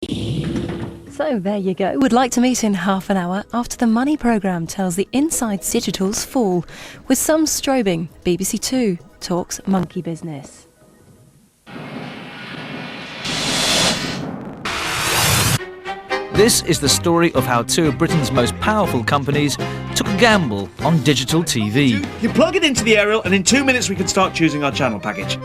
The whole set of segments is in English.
So there you go. Would like to meet in half an hour after the Money programme tells the inside Digital's fall. With some strobing, BBC Two talks monkey business. This is the story of how two of Britain's most powerful companies took a gamble on digital TV. You plug it into the aerial and in 2 minutes we can start choosing our channel package.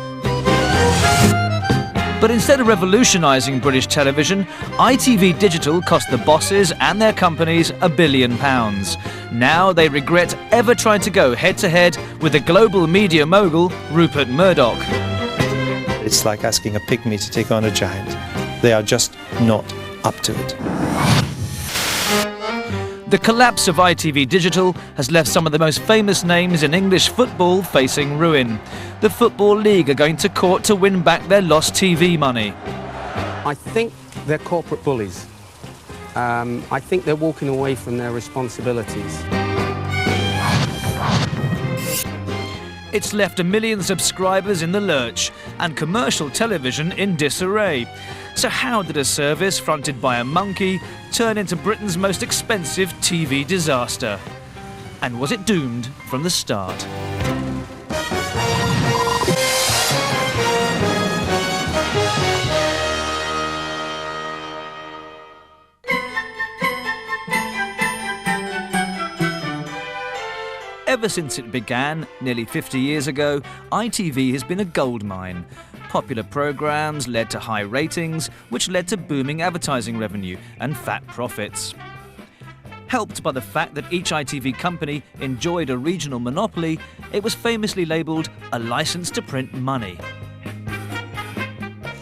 But instead of revolutionising British television, ITV Digital cost the bosses and their companies £1 billion. Now they regret ever trying to go head-to-head with the global media mogul Rupert Murdoch. It's like asking a pygmy to take on a giant. They are just not up to it. The collapse of ITV Digital has left some of the most famous names in English football facing ruin. The Football League are going to court to win back their lost TV money. I think they're corporate bullies. I think they're walking away from their responsibilities. It's left 1 million subscribers in the lurch and commercial television in disarray. So how did a service fronted by a monkey turn into Britain's most expensive TV disaster? And was it doomed from the start? Ever since it began, nearly 50 years ago, ITV has been a goldmine. Popular programmes led to high ratings, which led to booming advertising revenue and fat profits. Helped by the fact that each ITV company enjoyed a regional monopoly, it was famously labelled a licence to print money.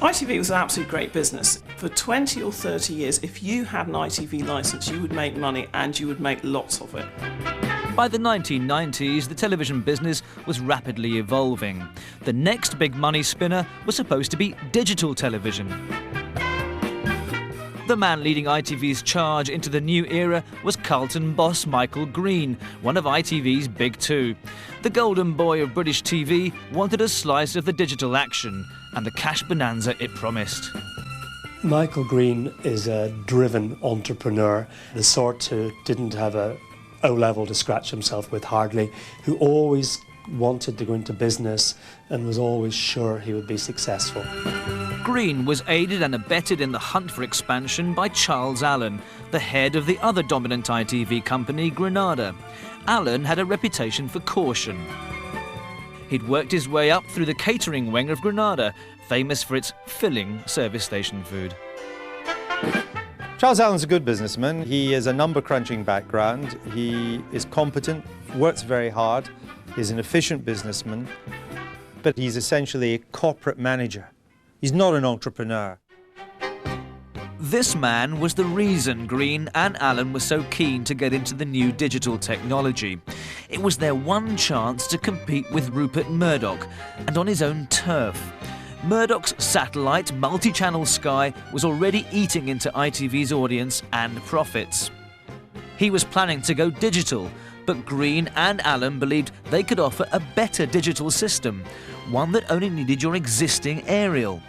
ITV was an absolute great business. For 20 or 30 years, if you had an ITV licence, you would make money and you would make lots of it. By the 1990s, the television business was rapidly evolving. The next big money spinner was supposed to be digital television. The man leading ITV's charge into the new era was Carlton boss Michael Green, one of ITV's big two. The golden boy of British TV wanted a slice of the digital action and the cash bonanza it promised. Michael Green is a driven entrepreneur, the sort who didn't have a O-level to scratch himself with hardly, who always wanted to go into business and was always sure he would be successful. Green was aided and abetted in the hunt for expansion by Charles Allen, the head of the other dominant ITV company, Granada. Allen had a reputation for caution. He'd worked his way up through the catering wing of Granada, famous for its filling service station food. Charles Allen's a good businessman. He has a number-crunching background. He is competent, works very hard. He's an efficient businessman, but he's essentially a corporate manager. He's not an entrepreneur. This man was the reason Green and Allen were so keen to get into the new digital technology. It was their one chance to compete with Rupert Murdoch, and on his own turf. Murdoch's satellite, multi-channel Sky was already eating into ITV's audience and profits. He was planning to go digital, but Green and Allen believed they could offer a better digital system, one that only needed your existing aerial.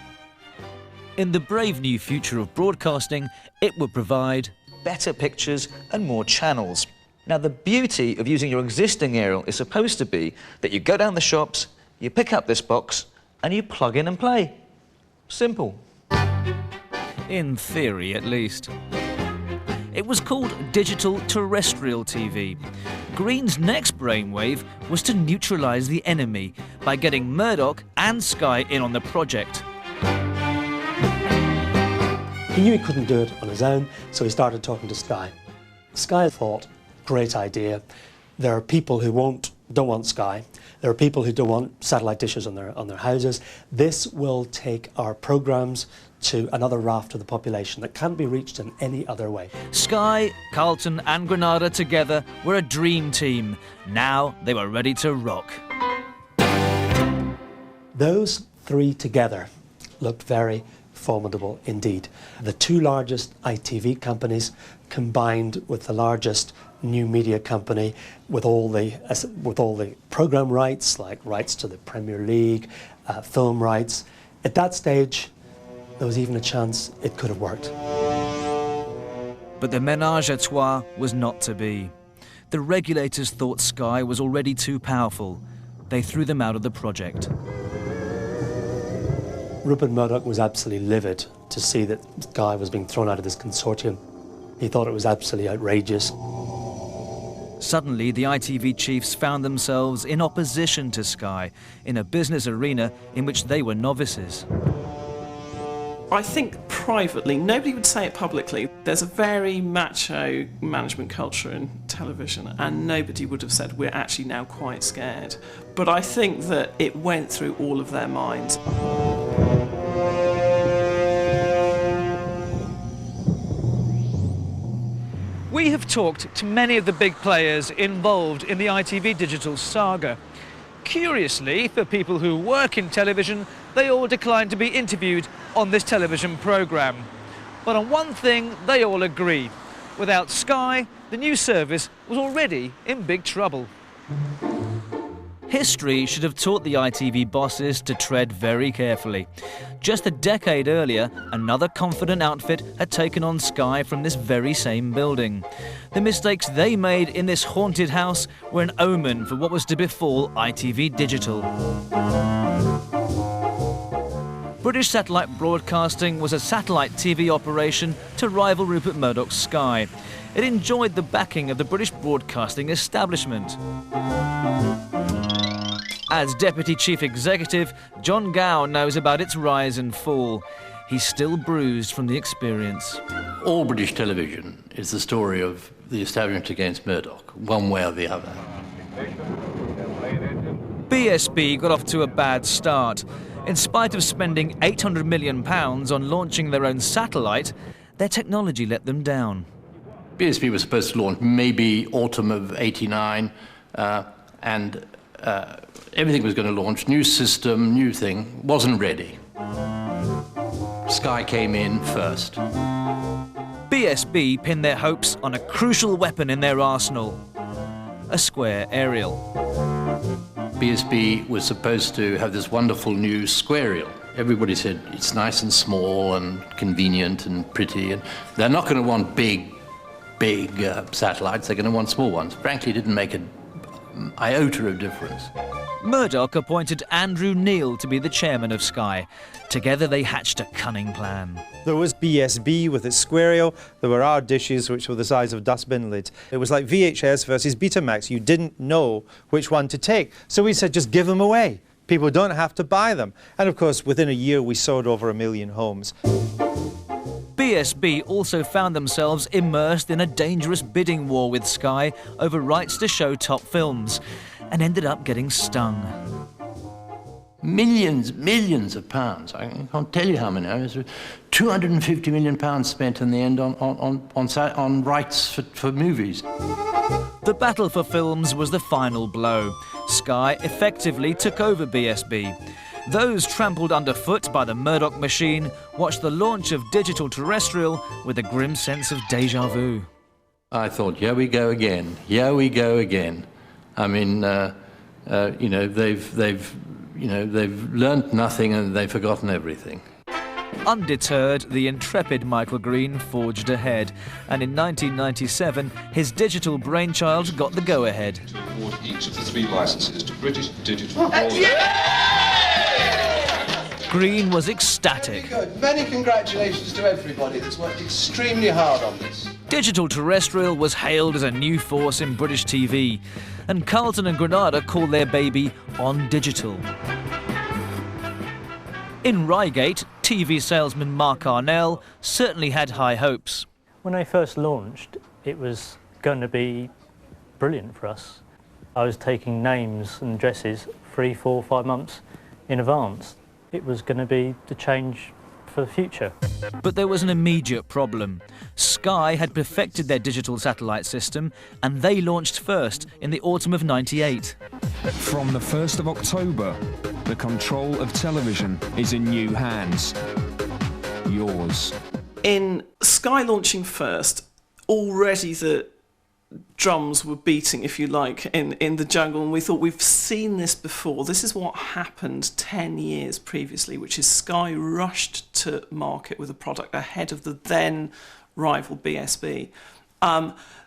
In the brave new future of broadcasting, it would provide better pictures and more channels. Now, the beauty of using your existing aerial is supposed to be that you go down the shops, you pick up this box, and you plug in and play. Simple. In theory, at least. It was called digital terrestrial TV. Green's next brainwave was to neutralise the enemy by getting Murdoch and Sky in on the project. He knew he couldn't do it on his own, so he started talking to Sky. Sky thought, great idea. There are people who don't want Sky. There are people who don't want satellite dishes on their houses. This will take our programmes to another raft of the population that can't be reached in any other way. Sky, Carlton and Granada together were a dream team. Now they were ready to rock. Those three together looked very formidable indeed. The two largest ITV companies combined with the largest new media company with all the programme rights, like rights to the Premier League, film rights. At that stage, there was even a chance it could have worked. But the ménage à trois was not to be. The regulators thought Sky was already too powerful. They threw them out of the project. Rupert Murdoch was absolutely livid to see that Sky was being thrown out of this consortium. He thought it was absolutely outrageous. Suddenly, the ITV chiefs found themselves in opposition to Sky, in a business arena in which they were novices. I think privately, nobody would say it publicly, there's a very macho management culture in television, and nobody would have said we're actually now quite scared. But I think that it went through all of their minds. We have talked to many of the big players involved in the ITV digital saga. Curiously, for people who work in television, they all declined to be interviewed on this television programme. But on one thing, they all agree. Without Sky, the new service was already in big trouble. History should have taught the ITV bosses to tread very carefully. Just a decade earlier, another confident outfit had taken on Sky from this very same building. The mistakes they made in this haunted house were an omen for what was to befall ITV Digital. British Satellite Broadcasting was a satellite TV operation to rival Rupert Murdoch's Sky. It enjoyed the backing of the British broadcasting establishment. As Deputy Chief Executive, John Gow knows about its rise and fall. He's still bruised from the experience. All British television is the story of the establishment against Murdoch, one way or the other. BSB got off to a bad start. In spite of spending £800 million on launching their own satellite, their technology let them down. BSB was supposed to launch maybe autumn of '89, and everything was going to launch, new system, new thing, wasn't ready. Sky came in first. BSB pinned their hopes on a crucial weapon in their arsenal, a square aerial. BSB was supposed to have this wonderful new squareal. Everybody said it's nice and small and convenient and pretty, and they're not going to want big satellites, they're going to want small ones. Frankly, it didn't make an iota of difference. Murdoch appointed Andrew Neil to be the chairman of Sky. Together they hatched a cunning plan. There was BSB with its squareal. There were our dishes, which were the size of dustbin lids. It was like VHS versus Betamax. You didn't know which one to take. So we said, just give them away. People don't have to buy them. And of course, within a year, we sold over 1 million homes. BSB also found themselves immersed in a dangerous bidding war with Sky over rights to show top films, and ended up getting stung. Millions of pounds. I can't tell you how many. It was £250 million spent in the end on rights for movies. The battle for films was the final blow. Sky effectively took over BSB. Those trampled underfoot by the Murdoch machine watched the launch of digital terrestrial with a grim sense of déjà vu. I thought, here we go again. Here we go again. I mean, they've learnt nothing and they've forgotten everything. Undeterred, the intrepid Michael Green forged ahead, and in 1997, his digital brainchild got the go-ahead. To award each of the 3 licenses to British Digital Broadcasting. Green was ecstatic. Very good. Many congratulations to everybody that's worked extremely hard on this. Digital terrestrial was hailed as a new force in British TV, and Carlton and Granada called their baby On Digital. In Reigate, TV salesman Mark Arnell certainly had high hopes. When I first launched, it was going to be brilliant for us. I was taking names and addresses 3, 4, 5 months in advance. It was going to be the change for the future. But there was an immediate problem. Sky had perfected their digital satellite system, and they launched first in the autumn of '98. From the 1st of October, the control of television is in new hands. Yours. In Sky launching first, already the drums were beating, if you like, in the jungle, and we thought, we've seen this before. This is what happened 10 years previously, which is Sky rushed to market with a product ahead of the then rival BSB.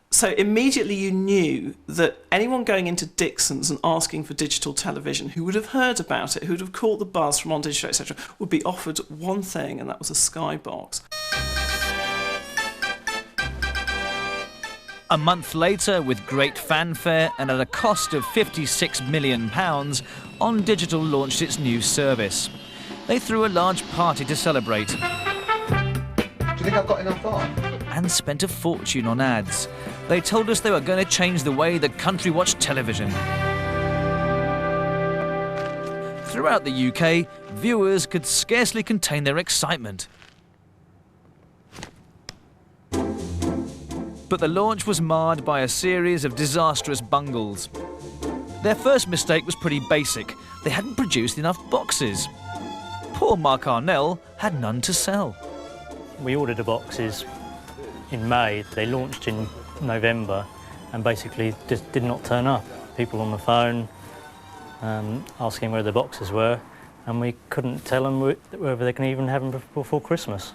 So immediately you knew that anyone going into Dixon's and asking for digital television, who would have heard about it, who would have caught the buzz from On Digital, etc., would be offered one thing, and that was a Sky box. A month later, with great fanfare and at a cost of £56 million, On Digital launched its new service. They threw a large party to celebrate. Do you think I've got enough on? And spent a fortune on ads. They told us they were going to change the way the country watched television. Throughout the UK, viewers could scarcely contain their excitement. But the launch was marred by a series of disastrous bungles. Their first mistake was pretty basic. They hadn't produced enough boxes. Poor Mark Arnell had none to sell. We ordered the boxes in May. They launched in November and basically just did not turn up. People on the phone asking where the boxes were, and we couldn't tell them whether they can even have them before Christmas.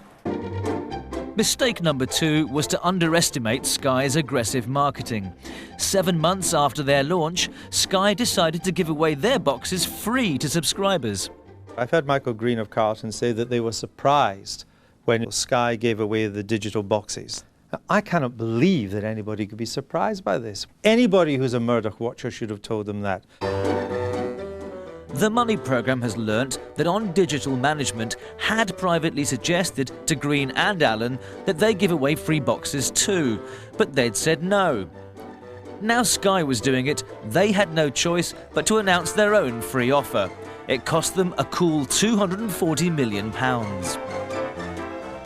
Mistake number 2 was to underestimate Sky's aggressive marketing. 7 months after their launch, Sky decided to give away their boxes free to subscribers. I've heard Michael Green of Carlton say that they were surprised when Sky gave away the digital boxes. Now, I cannot believe that anybody could be surprised by this. Anybody who's a Murdoch watcher should have told them that. The Money programme has learnt that On Digital management had privately suggested to Green and Allen that they give away free boxes too, but they'd said no. Now Sky was doing it, they had no choice but to announce their own free offer. It cost them a cool £240 million.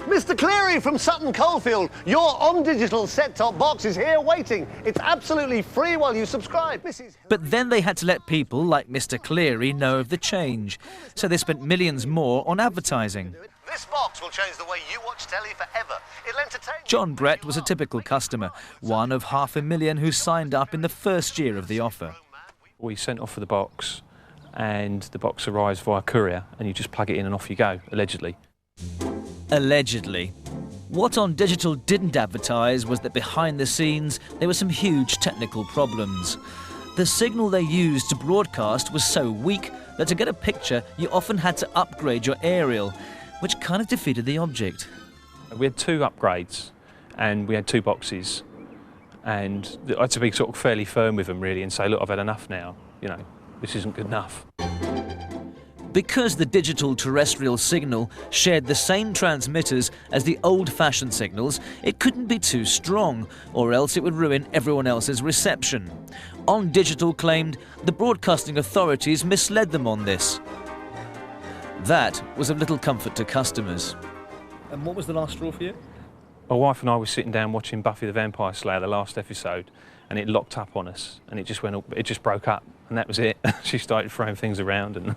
Mr. Cleary from Sutton Coldfield, your On Digital set-top box is here waiting. It's absolutely free while you subscribe. But then they had to let people like Mr. Cleary know of the change, so they spent millions more on advertising. This box will change the way you watch telly forever. It'll entertain you. John Brett was a typical customer, one of 500,000 who signed up in the first year of the offer. We sent off for the box, and the box arrives via courier, and you just plug it in and off you go, allegedly. Allegedly. What On Digital didn't advertise was that behind the scenes there were some huge technical problems. The signal they used to broadcast was so weak that to get a picture you often had to upgrade your aerial, which kind of defeated the object. We had 2 upgrades and we had 2 boxes, and I had to be sort of fairly firm with them really and say, look, I've had enough now, you know, this isn't good enough. Because the digital terrestrial signal shared the same transmitters as the old-fashioned signals, it couldn't be too strong, or else it would ruin everyone else's reception. On Digital claimed the broadcasting authorities misled them on this. That was of little comfort to customers. And what was the last straw for you? My wife and I were sitting down watching Buffy the Vampire Slayer, the last episode, and it locked up on us, and it just broke up, and that was it. She started throwing things around, and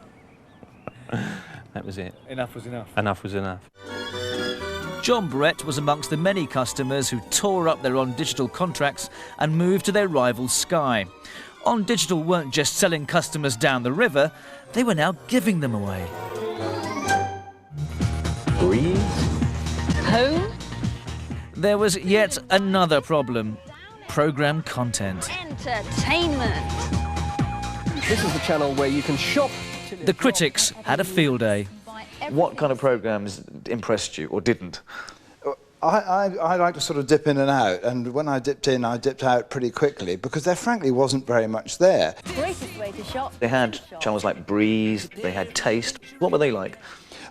that was it. Enough was enough. Enough was enough. John Brett was amongst the many customers who tore up their On Digital contracts and moved to their rival Sky. On Digital weren't just selling customers down the river, they were now giving them away. Breeze? Home? There was yet another problem. Programme content. Entertainment. This is the channel where you can shop. The critics had a field day. What kind of programmes impressed you or didn't? I like to sort of dip in and out, and when I dipped in, I dipped out pretty quickly because there frankly wasn't very much there. Greatest way to shop. They had channels like Breeze, they had Taste. What were they like?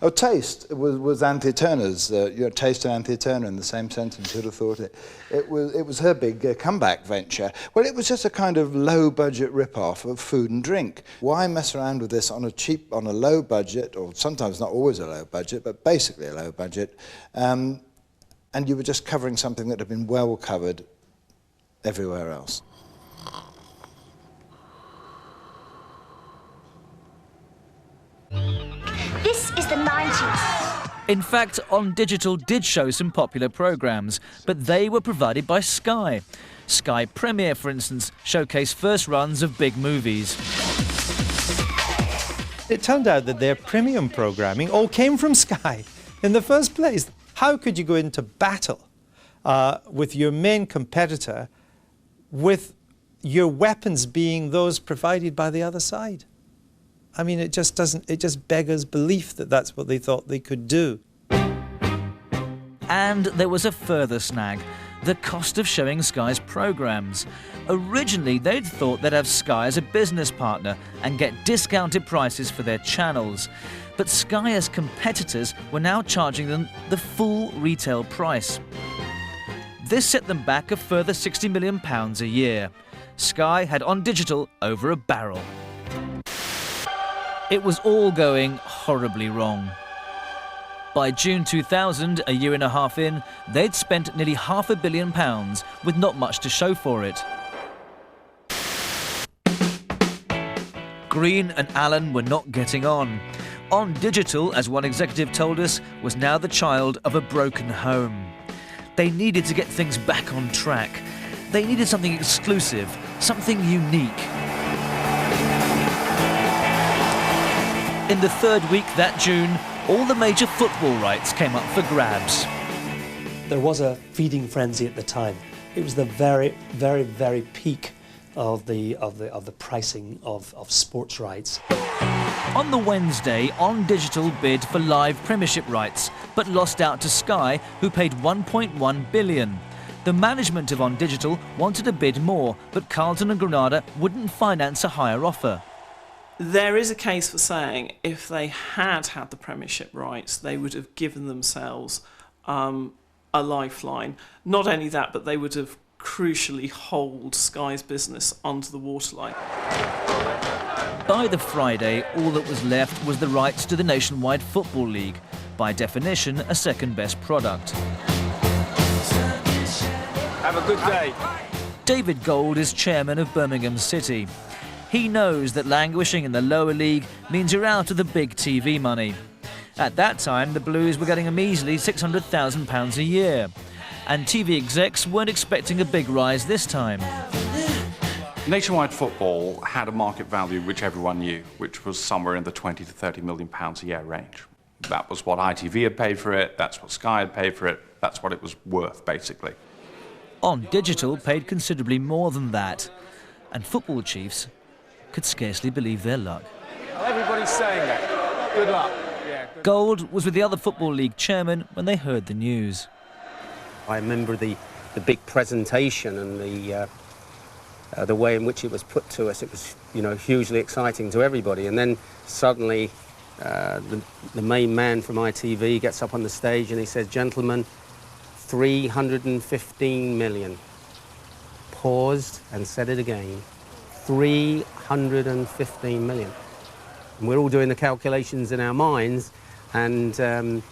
Oh, Taste was Anthea Turner's, Taste and Anthea Turner in the same sentence, who'd have thought it. It was her big comeback venture. Well, it was just a kind of low-budget rip-off of Food and Drink. Why mess around with this on a low budget, or sometimes not always a low budget, but basically a low budget, and you were just covering something that had been well covered everywhere else. This is the 90s. In fact, On Digital did show some popular programmes, but they were provided by Sky. Sky Premiere, for instance, showcased first runs of big movies. It turned out that their premium programming all came from Sky. in the first place. How could you go into battle with your main competitor with your weapons being those provided by the other side? I mean, it just beggars belief that that's what they thought they could do. And there was a further snag: the cost of showing Sky's programmes. Originally, they'd thought they'd have Sky as a business partner and get discounted prices for their channels. But Sky as competitors were now charging them the full retail price. This set them back a further £60 million a year. Sky had On Digital over a barrel. It was all going horribly wrong. By June 2000, a year and a half in, they'd spent nearly £500 million with not much to show for it. Green and Allen were not getting on. On Digital, as one executive told us, was now the child of a broken home. They needed to get things back on track. They needed something exclusive, something unique. In the third week that June, all the major football rights came up for grabs. There was a feeding frenzy at the time. It was the very, very, very peak of the pricing of sports rights. On the Wednesday, On Digital bid for live Premiership rights, but lost out to Sky, who paid £1.1 billion. The management of On Digital wanted to bid more, but Carlton and Granada wouldn't finance a higher offer. There is a case for saying if they had had the Premiership rights, they would have given themselves a lifeline. Not only that, but they would have crucially holed Sky's business under the waterline. By the Friday, all that was left was the rights to the Nationwide Football League, by definition a second-best product. Have a good day. David Gold is chairman of Birmingham City. He knows that languishing in the lower league means you're out of the big TV money. At that time, the Blues were getting a measly £600,000 a year. And TV execs weren't expecting a big rise this time. Nationwide Football had a market value which everyone knew, which was somewhere in the £20 to £30 million a year range. That was what ITV had paid for it, that's what Sky had paid for it, that's what it was worth, basically. On Digital paid considerably more than that. And football chiefs could scarcely believe their luck. Everybody's saying that. Good luck. Yeah, good. Gold was with the other Football League chairman when they heard the news. I remember the big presentation and the way in which it was put to us. It was, hugely exciting to everybody. And then suddenly the main man from ITV gets up on the stage and he says, "Gentlemen, 315 million. Paused and said it again. 315 million. And we're all doing the calculations in our minds, and I'm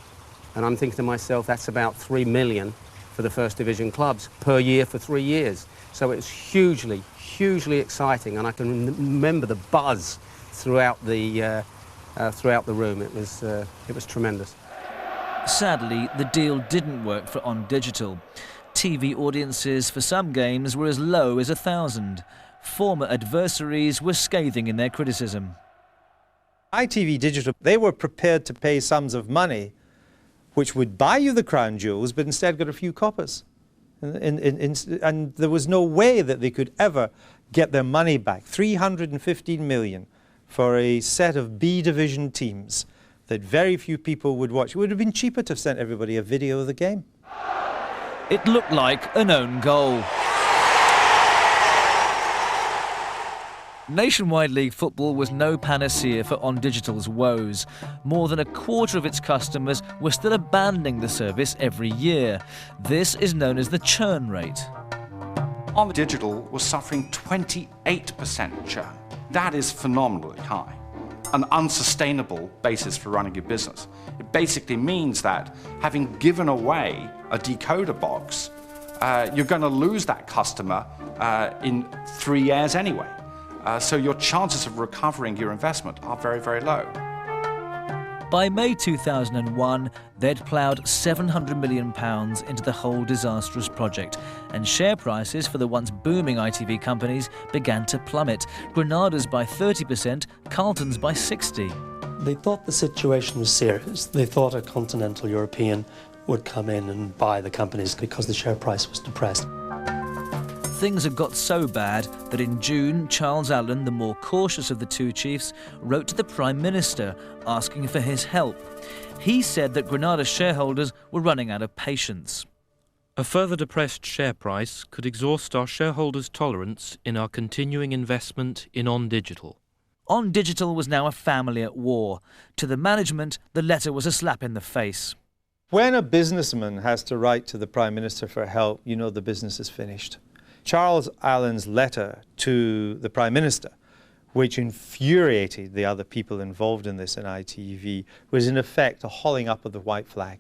thinking to myself, that's about 3 million for the First Division clubs per year for 3 years. So it's hugely, hugely exciting, and I can remember the buzz throughout the room. It was tremendous. Sadly, the deal didn't work for On Digital. TV audiences for some games were as low as 1,000. Former adversaries were scathing in their criticism. ITV Digital, they were prepared to pay sums of money which would buy you the crown jewels, but instead got a few coppers. And there was no way that they could ever get their money back. 315 million for a set of B division teams that very few people would watch. It would have been cheaper to have sent everybody a video of the game. It looked like an own goal. Nationwide League football was no panacea for On Digital's woes. More than a quarter of its customers were still abandoning the service every year. This is known as the churn rate. On Digital was suffering 28% churn. That is phenomenally high. An unsustainable basis for running your business. It basically means that having given away a decoder box, you're going to lose that customer in 3 years anyway. So your chances of recovering your investment are very, very low. By May 2001, they'd ploughed £700 million into the whole disastrous project, and share prices for the once booming ITV companies began to plummet. Granada's by 30%, Carlton's by 60%. They thought the situation was serious. They thought a continental European would come in and buy the companies because the share price was depressed. Things had got so bad that in June, Charles Allen, the more cautious of the two chiefs, wrote to the Prime Minister asking for his help. He said that Granada shareholders were running out of patience. A further depressed share price could exhaust our shareholders' tolerance in our continuing investment in On Digital. On Digital was now a family at war. To the management, the letter was a slap in the face. When a businessman has to write to the Prime Minister for help, you know the business is finished. Charles Allen's letter to the Prime Minister, which infuriated the other people involved in this in ITV, was in effect a hauling up of the white flag.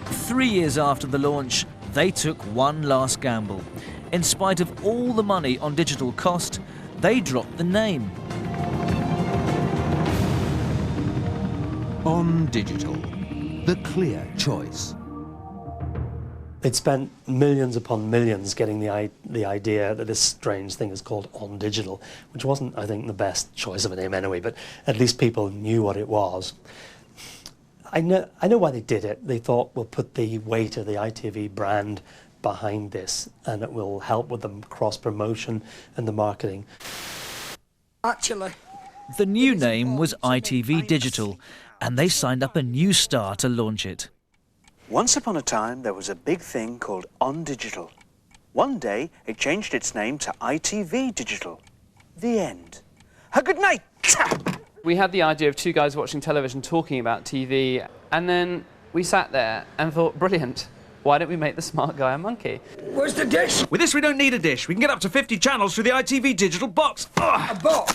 3 years after the launch, they took one last gamble. In spite of all the money On Digital cost, they dropped the name. On Digital, the clear choice. They'd spent millions upon millions getting the idea that this strange thing is called On Digital, which wasn't, I think, the best choice of a name anyway, but at least people knew what it was. I know why they did it. They thought, we'll put the weight of the ITV brand behind this and it will help with the cross-promotion and the marketing. Actually, the new name was ITV Digital, and they signed up a new star to launch it. Once upon a time, there was a big thing called On Digital. One day, it changed its name to ITV Digital. The end. A good night! We had the idea of two guys watching television talking about TV, and then we sat there and thought, brilliant, why don't we make the smart guy a monkey? Where's the dish? With this, we don't need a dish. We can get up to 50 channels through the ITV Digital box. Ugh. A box?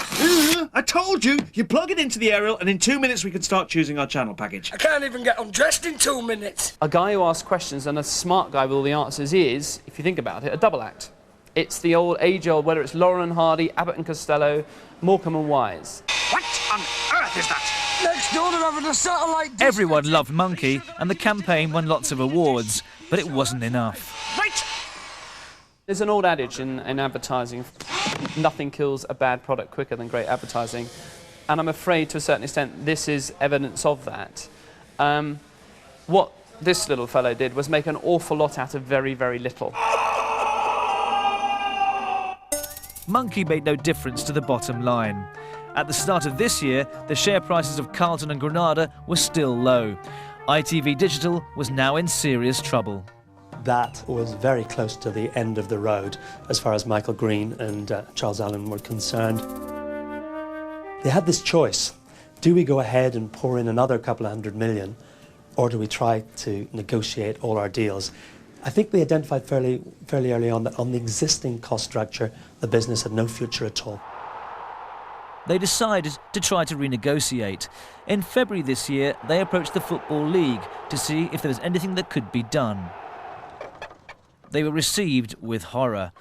I told you. You plug it into the aerial, and in 2 minutes we can start choosing our channel package. I can't even get undressed in 2 minutes. A guy who asks questions and a smart guy with all the answers is, if you think about it, a double act. It's the old, age-old, whether it's Lauren and Hardy, Abbott and Costello, Morecambe and Wise. What on earth is that? Next door they're having a satellite dish. Everyone loved Monkey, and the campaign won lots of awards, but it wasn't enough. Right! There's an old adage in advertising, nothing kills a bad product quicker than great advertising. And I'm afraid, to a certain extent, this is evidence of that. What this little fellow did was make an awful lot out of very, very little. Monkey made no difference to the bottom line. At the start of this year, the share prices of Carlton and Granada were still low. ITV Digital was now in serious trouble. That was very close to the end of the road as far as Michael Green and Charles Allen were concerned. They had this choice. Do we go ahead and pour in another couple of $100 million, or do we try to negotiate all our deals? I think they identified fairly early on that on the existing cost structure, the business had no future at all. They decided to try to renegotiate. In February this year, they approached the Football League to see if there was anything that could be done. They were received with horror.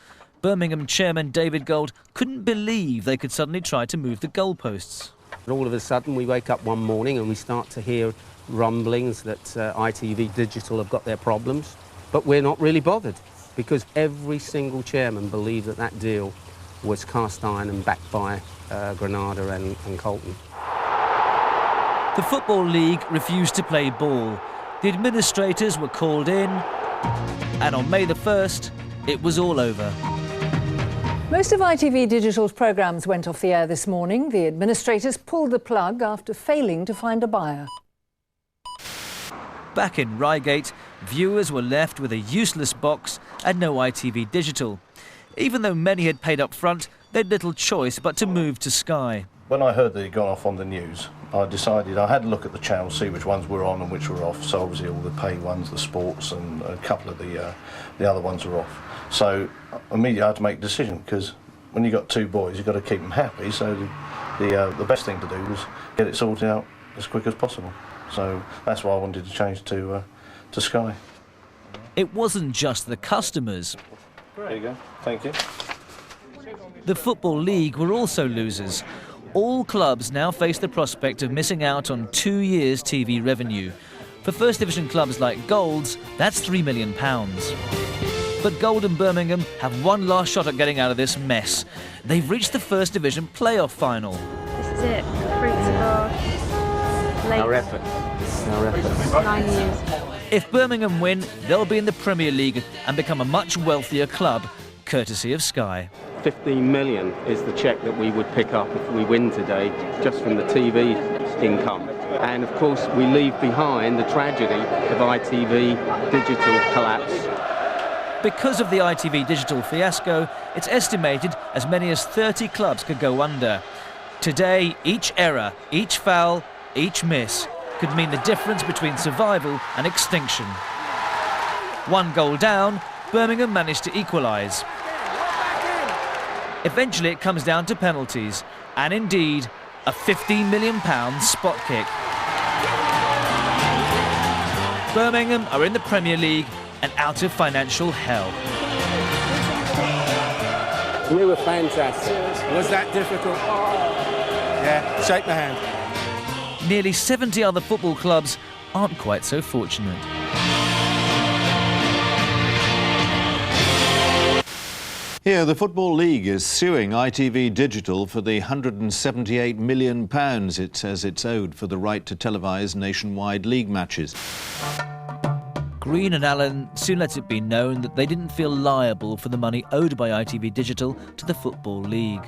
Birmingham chairman David Gold couldn't believe they could suddenly try to move the goalposts. All of a sudden, we wake up one morning and we start to hear rumblings that ITV Digital have got their problems. But we're not really bothered, because every single chairman believed that that deal was cast iron and backed by Granada and Carlton. The Football League refused to play ball. The administrators were called in, and on May the 1st, it was all over. Most of ITV Digital's programmes went off the air this morning. The administrators pulled the plug after failing to find a buyer. Back in Reigate, viewers were left with a useless box and no ITV Digital. Even though many had paid up front, they had little choice but to move to Sky. When I heard that it had gone off on the news, I decided I had a look at the channels, see which ones were on and which were off. So obviously all the pay ones, the sports, and a couple of the other ones were off. So immediately I had to make a decision, because when you've got two boys, you've got to keep them happy. So the best thing to do was get it sorted out as quick as possible. So that's why I wanted to change to Sky. It wasn't just the customers. There you go. Thank you. The Football League were also losers. All clubs now face the prospect of missing out on 2 years' TV revenue. For First Division clubs like Gold's, that's £3 million. But Gold and Birmingham have one last shot at getting out of this mess. They've reached the First Division playoff final. This is it. Fruits of Our effort. Our effort. 9 years. If Birmingham win, they'll be in the Premier League and become a much wealthier club, courtesy of Sky. 15 million is the cheque that we would pick up if we win today, just from the TV income. And of course, we leave behind the tragedy of ITV digital collapse. Because of the ITV digital fiasco, it's estimated as many as 30 clubs could go under. Today, each error, each foul, each miss could mean the difference between survival and extinction. 1 goal down, Birmingham managed to equalise. Eventually it comes down to penalties, and indeed, a £15 million spot kick. Birmingham are in the Premier League and out of financial hell. We were fantastic. Was that difficult? Yeah, shake my hand. Nearly 70 other football clubs aren't quite so fortunate. Here, the Football League is suing ITV Digital for the £178 million it says it's owed for the right to televise nationwide league matches. Green and Allen soon let it be known that they didn't feel liable for the money owed by ITV Digital to the Football League.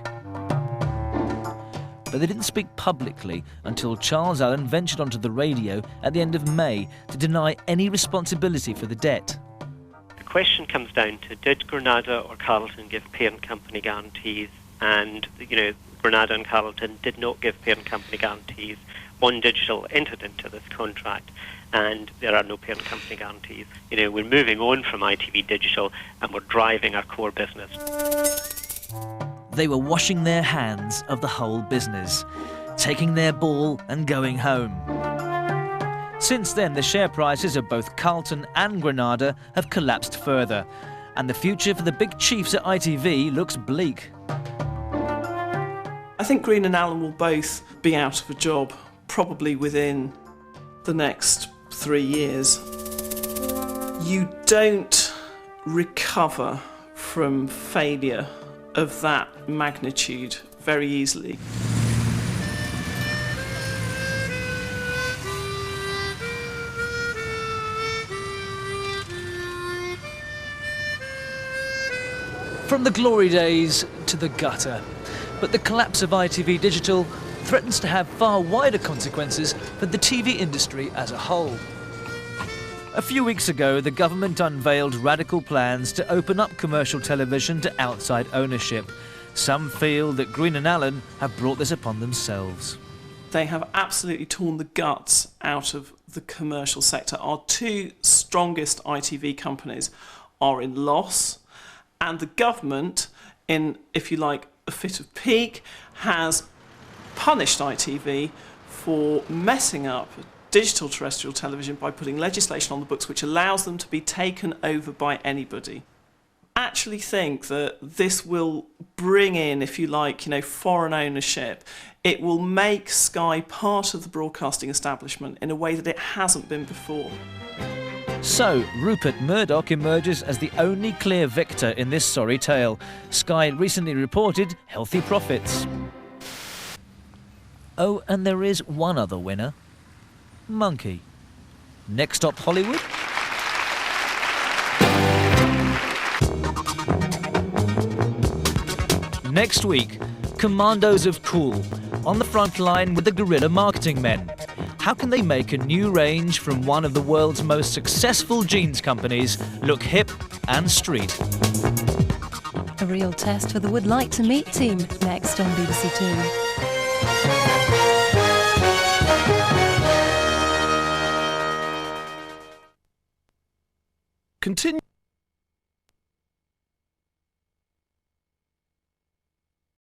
But they didn't speak publicly until Charles Allen ventured onto the radio at the end of May to deny any responsibility for the debt. The question comes down to, did Granada or Carlton give parent company guarantees? And, Granada and Carlton did not give parent company guarantees. One Digital entered into this contract, and there are no parent company guarantees. We're moving on from ITV Digital, and we're driving our core business. They were washing their hands of the whole business, taking their ball and going home. Since then, the share prices of both Carlton and Granada have collapsed further, and the future for the big chiefs at ITV looks bleak. I think Green and Allen will both be out of a job, probably within the next 3 years. You don't recover from failure of that magnitude very easily. From the glory days to the gutter. But the collapse of ITV Digital threatens to have far wider consequences for the TV industry as a whole. A few weeks ago, the government unveiled radical plans to open up commercial television to outside ownership. Some feel that Green and Allen have brought this upon themselves. They have absolutely torn the guts out of the commercial sector. Our 2 strongest ITV companies are in loss, and the government, in, if you like, a fit of pique, has punished ITV for messing up digital terrestrial television by putting legislation on the books which allows them to be taken over by anybody. I actually think that this will bring in, if you like, foreign ownership. It will make Sky part of the broadcasting establishment in a way that it hasn't been before. So, Rupert Murdoch emerges as the only clear victor in this sorry tale. Sky recently reported healthy profits. Oh, and there is one other winner. Monkey. Next stop, Hollywood? Next week, Commandos of Cool, on the front line with the guerrilla marketing men. How can they make a new range from one of the world's most successful jeans companies look hip and street? A real test for the Would Like to Meet team, next on BBC Two. Continue.